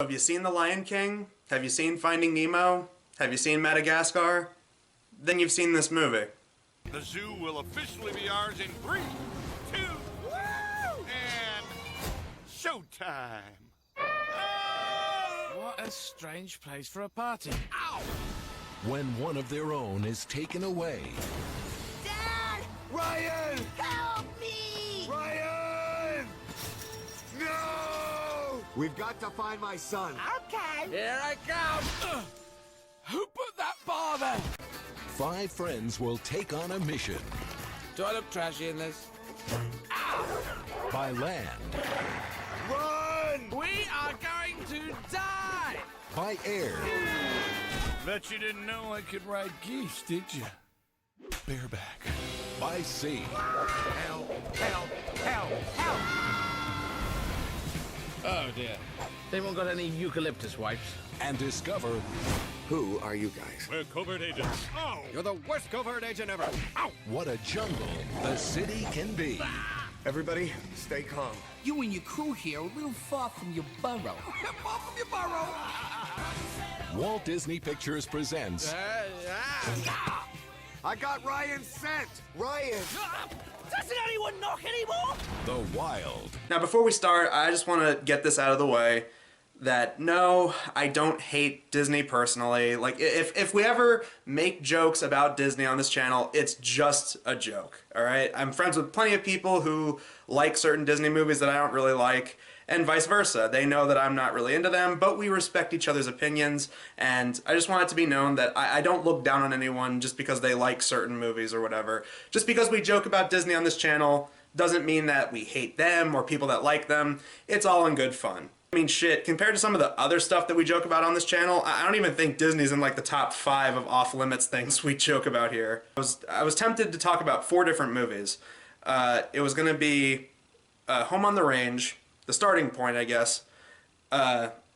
Have you seen The Lion King? Have you seen Finding Nemo? Have you seen Madagascar? Then you've seen this movie. The zoo will officially be ours in 3, 2, and showtime. What a strange place for a party. Ow! When one of their own is taken away. Dad! Ryan! Help me! Ryan! No! We've got to find my son. Okay. Here I come! Who put that bar there? 5 friends will take on a mission. Do I look trashy in this? By land. Run! We are going to die! By air. Bet you didn't know I could ride geese, did you? Bareback. By sea. Help! Help! Help! Help! Oh dear. Anyone got any eucalyptus wipes? And discover Who are you guys? We're covert agents. Oh! You're the worst covert agent ever. Ow! what a jungle the city can be. Everybody, stay calm. You and your crew here are a little far from your burrow. Far from your burrow! Walt Disney Pictures presents I got Ryan's scent. Ryan! Doesn't anyone knock anymore? The Wild. Now before we start, I just want to get this out of the way that no, I don't hate Disney personally. Like, if we ever make jokes about Disney on this channel, it's just a joke, alright? I'm friends with plenty of people who like certain Disney movies that I don't really like, and vice versa. They know that I'm not really into them, but we respect each other's opinions, and I just want it to be known that I don't look down on anyone just because they like certain movies or whatever. Just because we joke about Disney on this channel doesn't mean that we hate them or people that like them. It's all in good fun. I mean, shit, compared to some of the other stuff that we joke about on this channel, I don't even think Disney's in like the top 5 of off-limits things we joke about here. I was tempted to talk about 4 different movies. It was going to be Home on the Range, the starting point, I guess,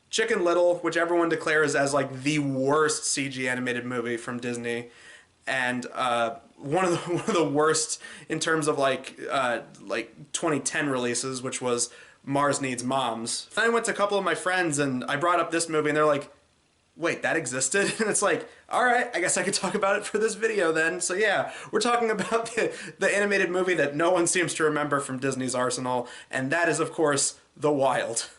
Chicken Little, which everyone declares as like the worst CG animated movie from Disney, and one of the worst in terms of like 2010 releases, which was Mars Needs Moms. Then I went to a couple of my friends and I brought up this movie and they're like, wait, that existed? And it's like, alright, I guess I could talk about it for this video then. So yeah, we're talking about the animated movie that no one seems to remember from Disney's arsenal, and that is of course The Wild.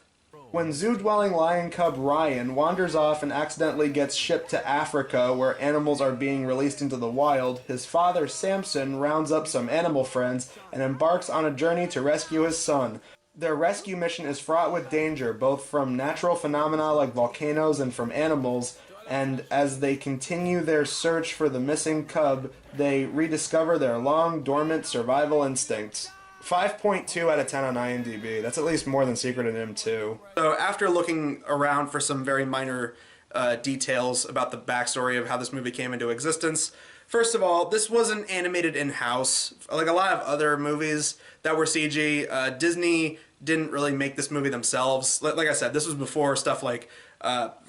When zoo-dwelling lion cub Ryan wanders off and accidentally gets shipped to Africa where animals are being released into the wild, his father Samson rounds up some animal friends and embarks on a journey to rescue his son. Their rescue mission is fraught with danger, both from natural phenomena like volcanoes and from animals, and as they continue their search for the missing cub, they rediscover their long dormant survival instincts. 5.2 out of 10 on IMDb. That's at least more than Secret of Nim 2. So after looking around for some very minor details about the backstory of how this movie came into existence, first of all, this wasn't animated in-house. Like a lot of other movies that were CG, Disney didn't really make this movie themselves. Like I said, this was before stuff like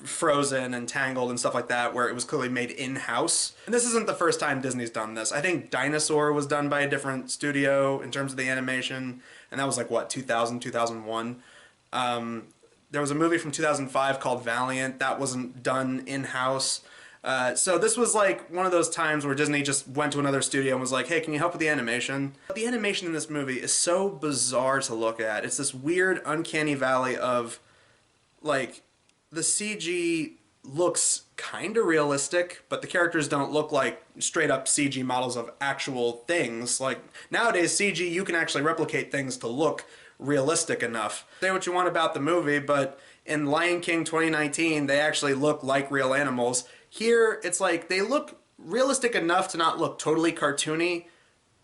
Frozen and Tangled and stuff like that, where it was clearly made in-house. And this isn't the first time Disney's done this. I think Dinosaur was done by a different studio in terms of the animation, and that was like, what, 2000, 2001? There was a movie from 2005 called Valiant that wasn't done in-house. So this was like one of those times where Disney just went to another studio and was like, hey, can you help with the animation? But the animation in this movie is so bizarre to look at. It's this weird, uncanny valley of, like, the CG looks kind of realistic, but the characters don't look like straight-up CG models of actual things. Like, nowadays, CG, you can actually replicate things to look realistic enough. Say what you want about the movie, but in Lion King 2019, they actually look like real animals. Here, it's like they look realistic enough to not look totally cartoony,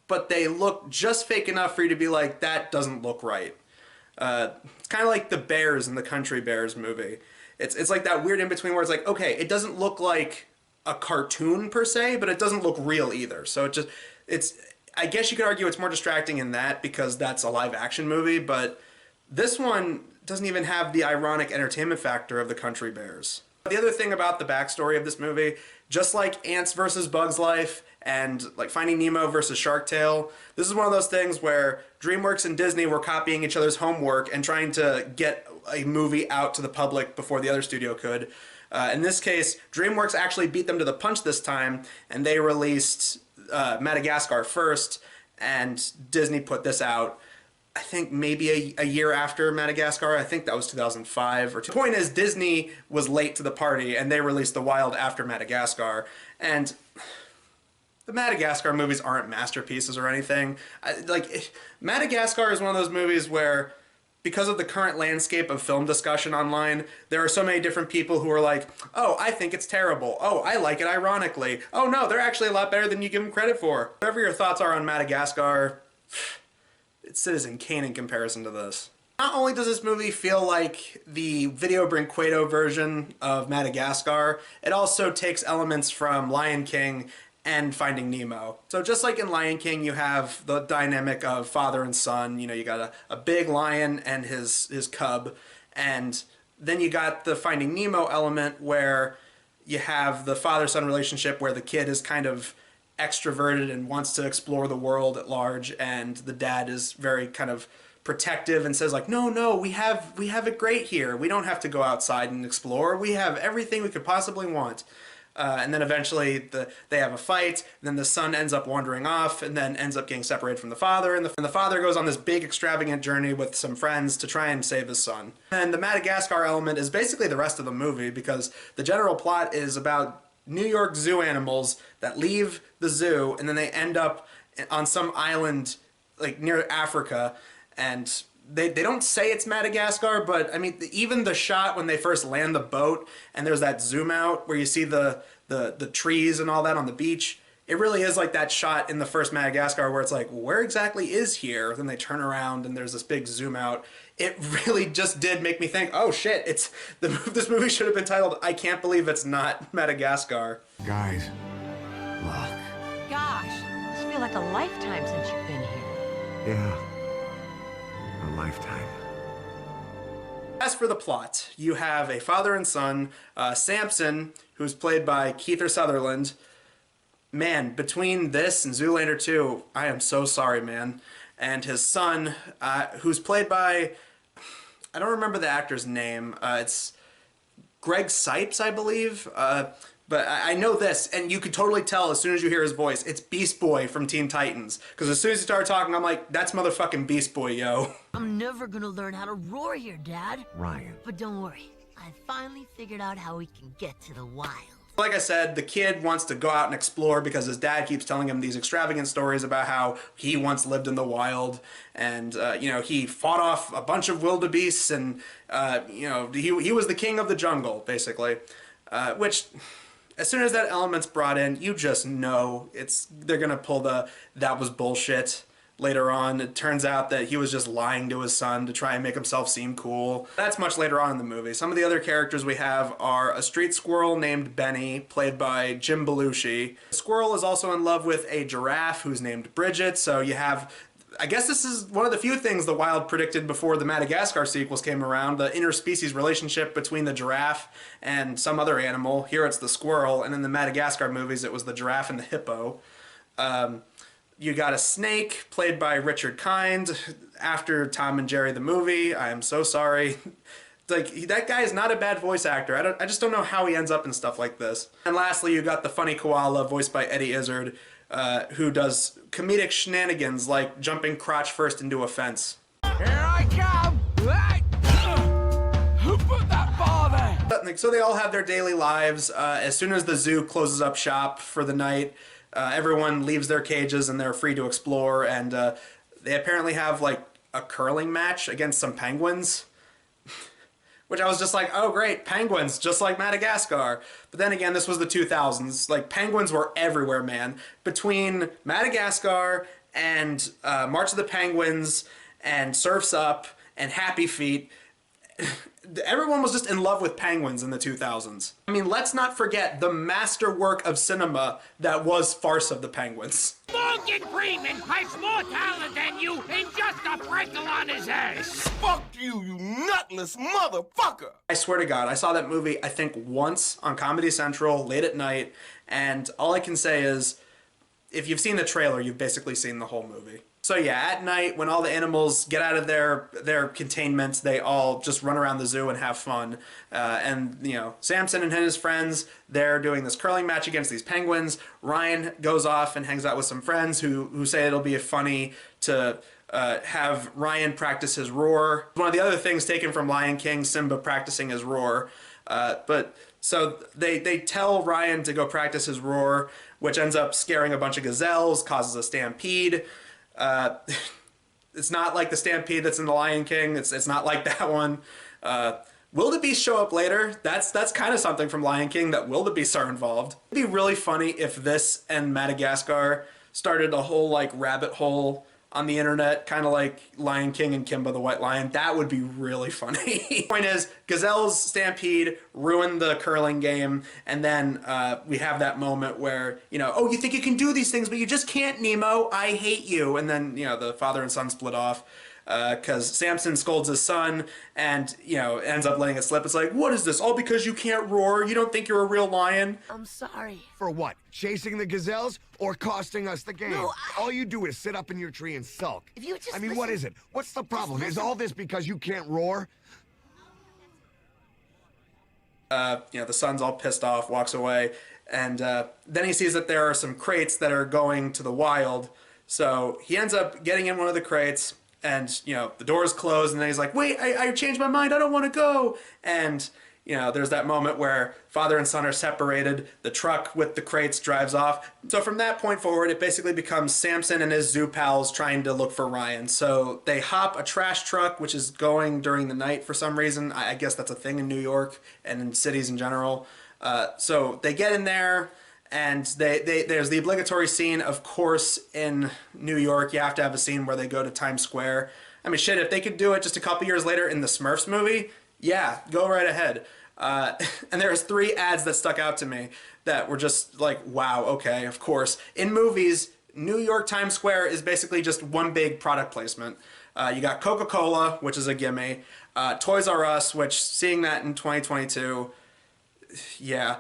but they look just fake enough for you to be like, that doesn't look right. It's kind of like the bears in the Country Bears movie. It's like that weird in-between where it's like, okay, it doesn't look like a cartoon per se, but it doesn't look real either. So I guess you could argue it's more distracting in that because that's a live-action movie, but this one doesn't even have the ironic entertainment factor of the Country Bears. The other thing about the backstory of this movie, just like Ants vs. Bugs Life and like Finding Nemo versus Shark Tale. This is one of those things where DreamWorks and Disney were copying each other's homework and trying to get a movie out to the public before the other studio could. In this case, DreamWorks actually beat them to the punch this time, and they released Madagascar first, and Disney put this out, I think maybe a year after Madagascar. I think that was 2005 or two. The point is, Disney was late to the party, and they released The Wild after Madagascar. And the Madagascar movies aren't masterpieces or anything. Madagascar is one of those movies where, because of the current landscape of film discussion online, there are so many different people who are like, oh, I think it's terrible. Oh, I like it ironically. Oh no, they're actually a lot better than you give them credit for. Whatever your thoughts are on Madagascar, it's Citizen Kane in comparison to this. Not only does this movie feel like the Video Brinquedo version of Madagascar, it also takes elements from Lion King and Finding Nemo. So just like in Lion King, you have the dynamic of father and son. You know, you got a big lion and his cub, and then you got the Finding Nemo element where you have the father-son relationship where the kid is kind of extroverted and wants to explore the world at large, and the dad is very kind of protective and says like, no, we have it great here. We don't have to go outside and explore. We have everything we could possibly want. And then eventually they have a fight, and then the son ends up wandering off and then ends up getting separated from the father, and the father goes on this big extravagant journey with some friends to try and save his son. And the Madagascar element is basically the rest of the movie, because the general plot is about New York zoo animals that leave the zoo and then they end up on some island like near Africa, and they don't say it's Madagascar, but I mean, even the shot when they first land the boat and there's that zoom out where you see the trees and all that on the beach, it really is like that shot in the first Madagascar where it's like, where exactly is here? Then they turn around and there's this big zoom out. It really just did make me think, oh shit, this movie should have been titled I Can't Believe It's Not Madagascar. Guys, look. Gosh, it's feel like a lifetime since you've been here. Yeah. A lifetime. As for the plot, you have a father and son, Samson, who's played by Kiefer Sutherland. Man, between this and Zoolander 2, I am so sorry, man. And his son, who's played by, I don't remember the actor's name. It's Greg Sipes, I believe. But I know this, and you could totally tell as soon as you hear his voice, it's Beast Boy from Teen Titans. Because as soon as he started talking, I'm like, that's motherfucking Beast Boy, yo. I'm never gonna learn how to roar here, Dad. Ryan. But don't worry, I finally figured out how we can get to the wild. Like I said, the kid wants to go out and explore because his dad keeps telling him these extravagant stories about how he once lived in the wild, and he fought off a bunch of wildebeests, and he was the king of the jungle, basically. Which, as soon as that element's brought in, you just know they're gonna pull that was bullshit. Later on, it turns out that he was just lying to his son to try and make himself seem cool. That's much later on in the movie. Some of the other characters we have are a street squirrel named Benny, played by Jim Belushi. The squirrel is also in love with a giraffe who's named Bridget, so you have, I guess this is one of the few things the Wild predicted before the Madagascar sequels came around, the interspecies relationship between the giraffe and some other animal. Here it's the squirrel, and in the Madagascar movies it was the giraffe and the hippo. You got a snake, played by Richard Kind, after Tom and Jerry the movie. I am so sorry. That guy is not a bad voice actor. I just don't know how he ends up in stuff like this. And lastly, you got the funny koala, voiced by Eddie Izzard, who does comedic shenanigans like jumping crotch first into a fence. Here I come! Who put that bar there? So they all have their daily lives. As soon as the zoo closes up shop for the night, everyone leaves their cages and they're free to explore, and they apparently have like a curling match against some penguins, which I was just like, oh great, penguins, just like Madagascar. But then again, this was the 2000s. Like, penguins were everywhere, man. Between Madagascar and March of the Penguins and Surf's Up and Happy Feet, everyone was just in love with penguins in the 2000s. I mean, let's not forget the masterwork of cinema that was Farce of the Penguins. Morgan Freeman has more talent than you in just a freckle on his ass! Fuck you, you nutless motherfucker! I swear to God, I saw that movie, I think, once on Comedy Central, late at night, and all I can say is, if you've seen the trailer, you've basically seen the whole movie. So yeah, at night, when all the animals get out of their containment, they all just run around the zoo and have fun. And, you know, Samson and his friends, they're doing this curling match against these penguins. Ryan goes off and hangs out with some friends who say it'll be funny to have Ryan practice his roar. One of the other things taken from Lion King, Simba practicing his roar. So they tell Ryan to go practice his roar, which ends up scaring a bunch of gazelles, causes a stampede. It's not like the stampede that's in The Lion King. It's not like that one. Wildebeest show up later. That's kind of something from Lion King, that wildebeests are involved. It'd be really funny if this and Madagascar started a whole like rabbit hole on the internet, kind of like Lion King and Kimba the White Lion. That would be really funny. Point is, gazelles stampede, ruin the curling game, and then we have that moment where, you know, oh, you think you can do these things, but you just can't, Nemo. I hate you. And then, you know, the father and son split off because Samson scolds his son and, you know, ends up letting it slip. It's like, what is this? All because you can't roar? You don't think you're a real lion? I'm sorry. For what? Chasing the gazelles or costing us the game? No, All you do is sit up in your tree and sulk. If you just I mean, what is it? What's the problem? Is all this because you can't roar? You know, the son's all pissed off, walks away, and then he sees that there are some crates that are going to the wild. So he ends up getting in one of the crates, and, you know, the door's closed, and then he's like, wait, I changed my mind, I don't want to go. And, you know, there's that moment where father and son are separated, the truck with the crates drives off. So from that point forward, it basically becomes Samson and his zoo pals trying to look for Ryan. So they hop a trash truck, which is going during the night for some reason. I guess that's a thing in New York and in cities in general. So they get in there, and there's the obligatory scene, of course, in New York. You have to have a scene where they go to Times Square. I mean, shit, if they could do it just a couple years later in the Smurfs movie, yeah, go right ahead. And there's 3 ads that stuck out to me that were just like, wow, okay, of course. In movies, New York Times Square is basically just one big product placement. You got Coca-Cola, which is a gimme. Toys R Us, which, seeing that in 2022, yeah.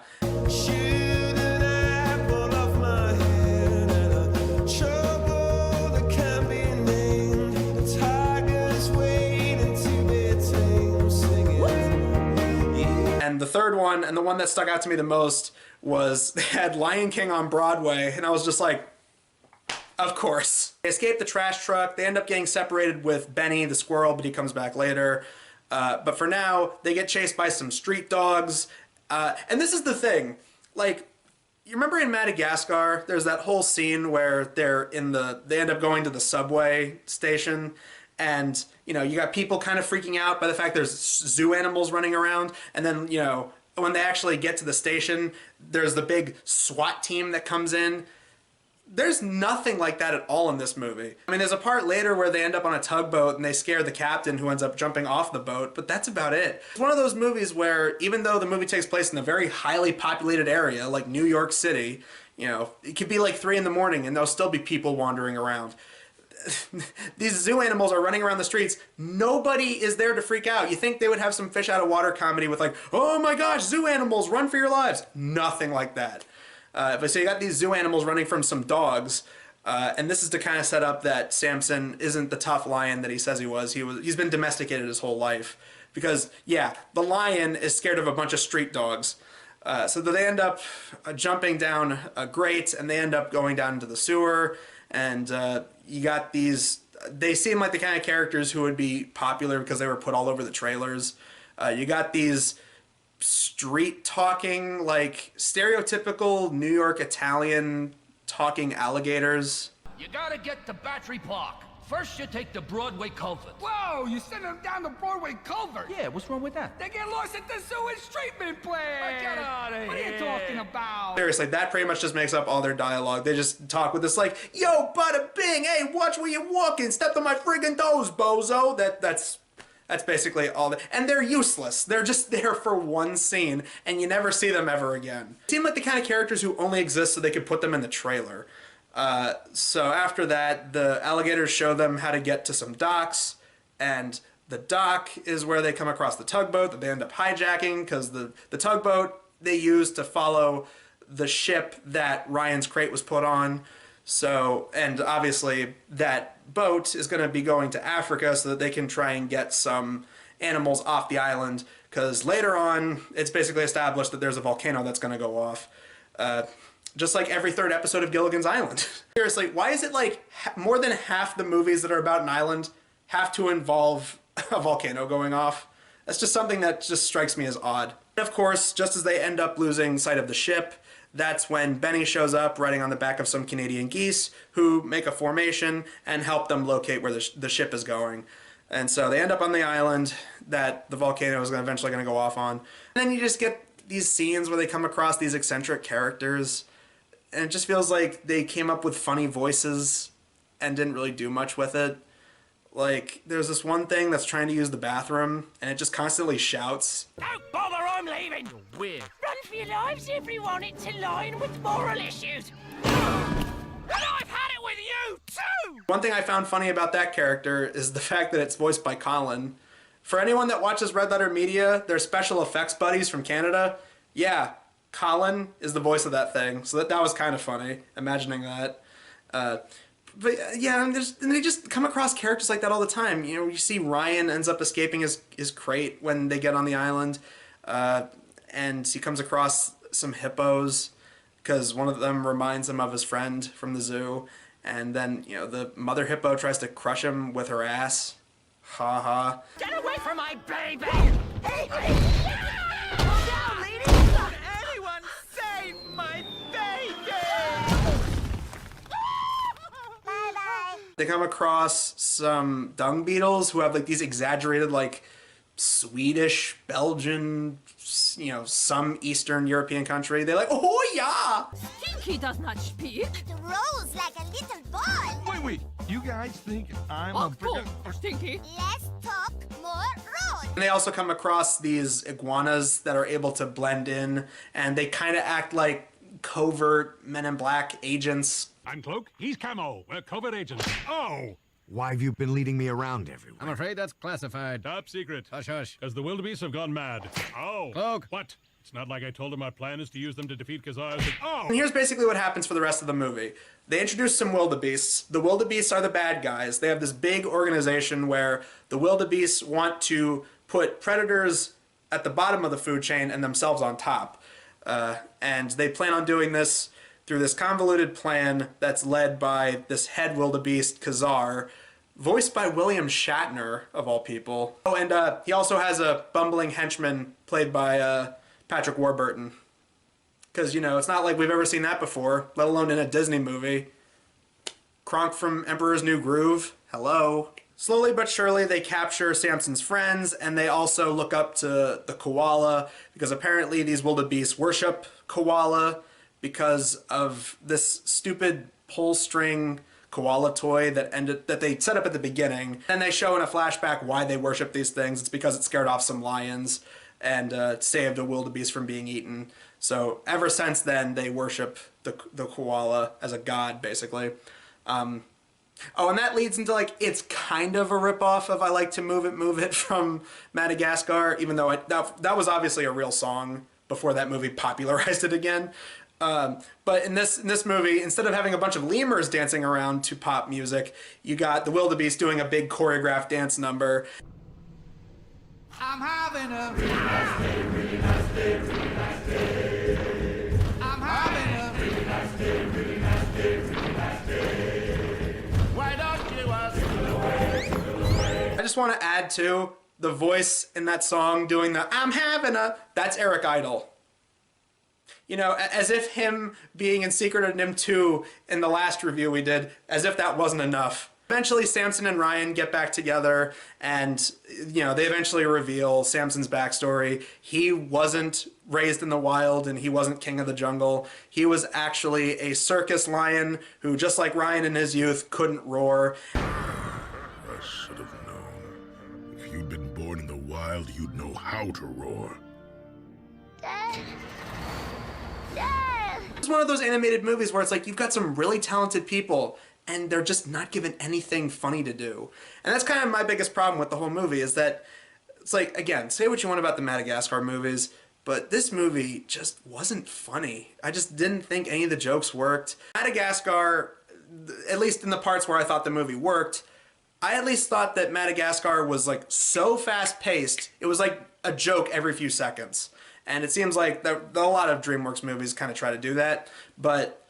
And the third one, and the one that stuck out to me the most, was they had Lion King on Broadway, and I was just like, of course. They escape the trash truck, they end up getting separated with Benny the squirrel, but he comes back later. But for now, they get chased by some street dogs. And this is the thing, like, you remember in Madagascar, there's that whole scene where they end up going to the subway station, and, you know, you got people kind of freaking out by the fact there's zoo animals running around, and then, you know, when they actually get to the station, there's the big SWAT team that comes in. There's nothing like that at all in this movie. I mean, there's a part later where they end up on a tugboat and they scare the captain, who ends up jumping off the boat, but that's about it. It's one of those movies where, even though the movie takes place in a very highly populated area, like New York City, you know, it could be like 3 in the morning and there'll still be people wandering around. These zoo animals are running around the streets. Nobody is there to freak out. You think they would have some fish out of water comedy with like, oh my gosh, zoo animals, run for your lives. Nothing like that. But so you got these zoo animals running from some dogs, and this is to kind of set up that Samson isn't the tough lion that he says he was. He's been domesticated his whole life. Because, yeah, the lion is scared of a bunch of street dogs. So they end up jumping down a grate, and they end up going down into the sewer, and you got these, they seem like the kind of characters who would be popular because they were put all over the trailers. You got these street talking, like, stereotypical New York Italian talking alligators. You gotta get to Battery Park. First, you take the Broadway culvert. Whoa, you send them down the Broadway culvert. Yeah, what's wrong with that? They get lost at the sewage treatment plant. Get out of What are you talking about? Seriously, that pretty much just makes up all their dialogue. They just talk with this like, yo, bada bing, hey, watch where you're walking, stepped on my friggin' toes, bozo. That's basically all. And they're useless. They're just there for one scene, and you never see them ever again. Seem like the kind of characters who only exist so they could put them in the trailer. So after that, the alligators show them how to get to some docks, and the dock is where they come across the tugboat that they end up hijacking, because the tugboat they use to follow the ship that Ryan's crate was put on. So, and obviously that boat is going to be going to Africa so that they can try and get some animals off the island, because later on it's basically established that there's a volcano that's going to go off. Just like every third episode of Gilligan's Island. Seriously, why is it like more than half the movies that are about an island have to involve a volcano going off? That's just something that just strikes me as odd. And of course, just as they end up losing sight of the ship, that's when Benny shows up riding on the back of some Canadian geese who make a formation and help them locate where the ship is going. And so they end up on the island that the volcano is eventually going to go off on. And then you just get these scenes where they come across these eccentric characters, and it just feels like they came up with funny voices and didn't really do much with it. Like, there's this one thing that's trying to use the bathroom, and it just constantly shouts. Don't bother, I'm leaving. Weird. Run for your lives, everyone. It's in line with moral issues. And I've had it with you, too! One thing I found funny about that character is the fact that it's voiced by Colin. For anyone that watches Red Letter Media, their special effects buddies from Canada, yeah, Colin is the voice of that thing. So that was kind of funny, imagining that. But yeah, and they just come across characters like that all the time. You know, you see Ryan ends up escaping his crate when they get on the island. And he comes across some hippos because one of them reminds him of his friend from the zoo. And then, you know, the mother hippo tries to crush him with her ass. Ha ha. Get away from my baby! Down, ladies! Anyone save my baby! Bye-bye. They come across some dung beetles who have like these exaggerated like Swedish, Belgian, you know, some Eastern European country. They're like, oh yeah! Stinky does not speak. It rolls like a little ball. Wait, you guys think I'm a Oh, Stinky. Let's talk more roll. And they also come across these iguanas that are able to blend in, and they kind of act like covert Men in Black agents. I'm Cloak, he's Camo. We're covert agents. Oh! Why have you been leading me around everywhere? I'm afraid that's classified. Top secret. Hush, hush. Because the wildebeest have gone mad. Oh! Cloak. What? It's not like I told them our plan is to use them to defeat Khazars. Oh! And here's basically what happens for the rest of the movie. They introduce some wildebeests. The wildebeests are the bad guys. They have this big organization where the wildebeests want to put predators at the bottom of the food chain and themselves on top. And they plan on doing this through this convoluted plan that's led by this head wildebeest, Khazar, voiced by William Shatner, of all people. Oh, and he also has a bumbling henchman played by Patrick Warburton. Because, you know, it's not like we've ever seen that before, let alone in a Disney movie. Kronk from Emperor's New Groove, hello. Slowly but surely, they capture Samson's friends, and they also look up to the koala, because apparently these wildebeests worship koala because of this stupid pull string koala toy that they set up at the beginning. And they show in a flashback why they worship these things. It's because it scared off some lions and saved a wildebeest from being eaten. So ever since then, they worship the koala as a god, basically. Oh, and that leads into, like, it's kind of a ripoff of I Like to Move It from Madagascar, even though that was obviously a real song before that movie popularized it again. But in this movie, instead of having a bunch of lemurs dancing around to pop music, you got the wildebeest doing a big choreographed dance number. I'm having a really nice day, really nice day, really nice day. I'm having a really nice day, really nice day, really nice day. Why don't you ask? I just want to add to the voice in that song doing the I'm having a, that's Eric Idle. You know, as if him being in Secret of Nim 2 in the last review we did, as if that wasn't enough. Eventually, Samson and Ryan get back together, and, you know, they eventually reveal Samson's backstory. He wasn't raised in the wild, and he wasn't king of the jungle. He was actually a circus lion who, just like Ryan in his youth, couldn't roar. I should have known. If you'd been born in the wild, you'd know how to roar. Dad. Dad. It's one of those animated movies where it's like you've got some really talented people, and they're just not given anything funny to do. And that's kind of my biggest problem with the whole movie, is that it's like, again, say what you want about the Madagascar movies, but this movie just wasn't funny. I just didn't think any of the jokes worked. Madagascar at least in the parts where I thought the movie worked, I at least thought that Madagascar was like so fast paced. It was like a joke every few seconds. And it seems like a lot of DreamWorks movies kind of try to do that. But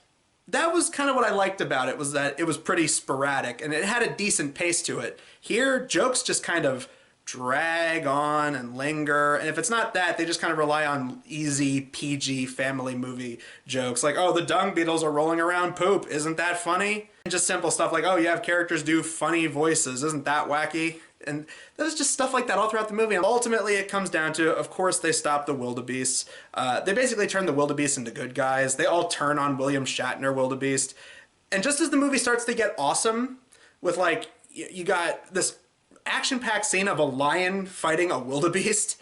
that was kind of what I liked about it, was that it was pretty sporadic and it had a decent pace to it. Here, jokes just kind of drag on and linger, and if it's not that, they just kind of rely on easy PG family movie jokes like, oh, the dung beetles are rolling around poop, isn't that funny? And just simple stuff like, oh, you have characters do funny voices, isn't that wacky? And there's just stuff like that all throughout the movie. And ultimately it comes down to, of course, they stop the wildebeests. They basically turn the wildebeests into good guys. They all turn on William Shatner wildebeest. And just as the movie starts to get awesome with, like, you got this action-packed scene of a lion fighting a wildebeest.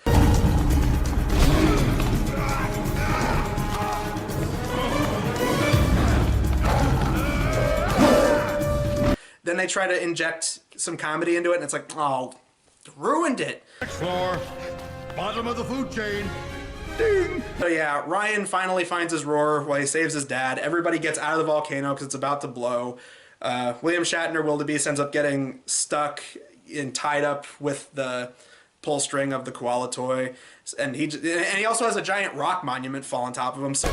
Then they try to inject some comedy into it, and it's like, oh, ruined it. Next floor, bottom of the food chain. Ding! So yeah, Ryan finally finds his roar while he saves his dad. Everybody gets out of the volcano because it's about to blow. William Shatner wildebeest ends up getting stuck and tied up with the pull string of the koala toy, and he also has a giant rock monument fall on top of him. So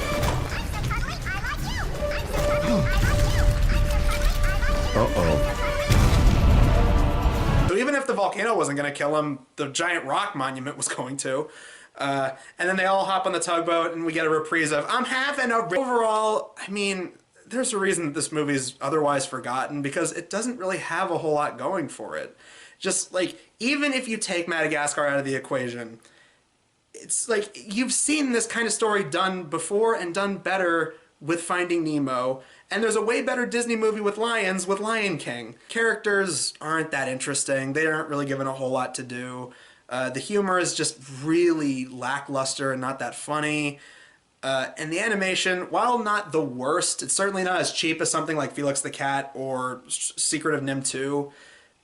so even if the volcano wasn't going to kill him, the giant rock monument was going to. And then they all hop on the tugboat, and we get a reprise of "I'm having a." Overall, I mean, there's a reason that this movie's otherwise forgotten, because it doesn't really have a whole lot going for it. Just like, even if you take Madagascar out of the equation, it's like you've seen this kind of story done before and done better with Finding Nemo, and there's a way better Disney movie with lions with Lion King. Characters aren't that interesting. They aren't really given a whole lot to do. The humor is just really lackluster and not that funny. And the animation, while not the worst, it's certainly not as cheap as something like Felix the Cat or Secret of Nim 2.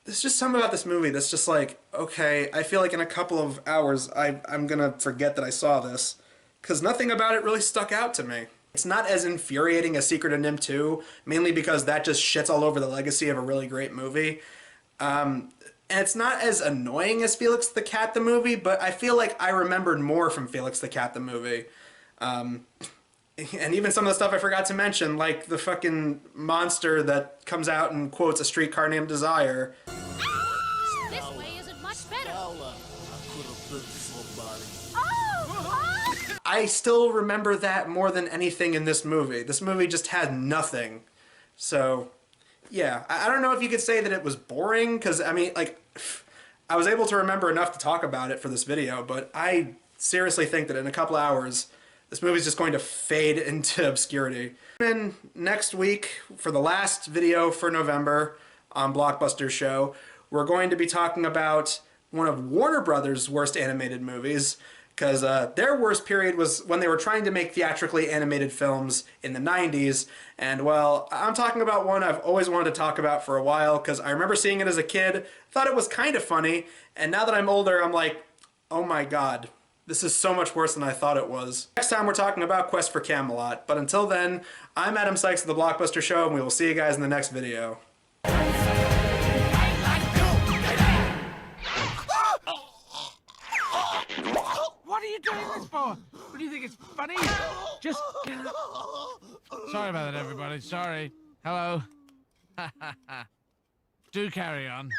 There's just something about this movie that's just like, okay, I feel like in a couple of hours I'm gonna forget that I saw this, because nothing about it really stuck out to me. It's not as infuriating as Secret of Nim 2, mainly because that just shits all over the legacy of a really great movie. And it's not as annoying as Felix the Cat the movie, but I feel like I remembered more from Felix the Cat the movie. And even some of the stuff I forgot to mention, like the fucking monster that comes out and quotes A Streetcar Named Desire. This way isn't much better. I still remember that more than anything in this movie. This movie just had nothing. So, yeah. I don't know if you could say that it was boring, because, I mean, like, I was able to remember enough to talk about it for this video, but I seriously think that in a couple hours, this movie's just going to fade into obscurity. And next week, for the last video for November on Blockbusters show, we're going to be talking about one of Warner Brothers' worst animated movies, because their worst period was when they were trying to make theatrically animated films in the 90s. And, well, I'm talking about one I've always wanted to talk about for a while, because I remember seeing it as a kid, thought it was kind of funny, and now that I'm older, I'm like, oh my god. This is so much worse than I thought it was. Next time we're talking about Quest for Camelot, but until then, I'm Adam Sykes of The Blockbuster Show, and we will see you guys in the next video. What are you doing this for? What do you think, it's funny? Just get up. Sorry about that, everybody. Sorry. Hello. Do carry on.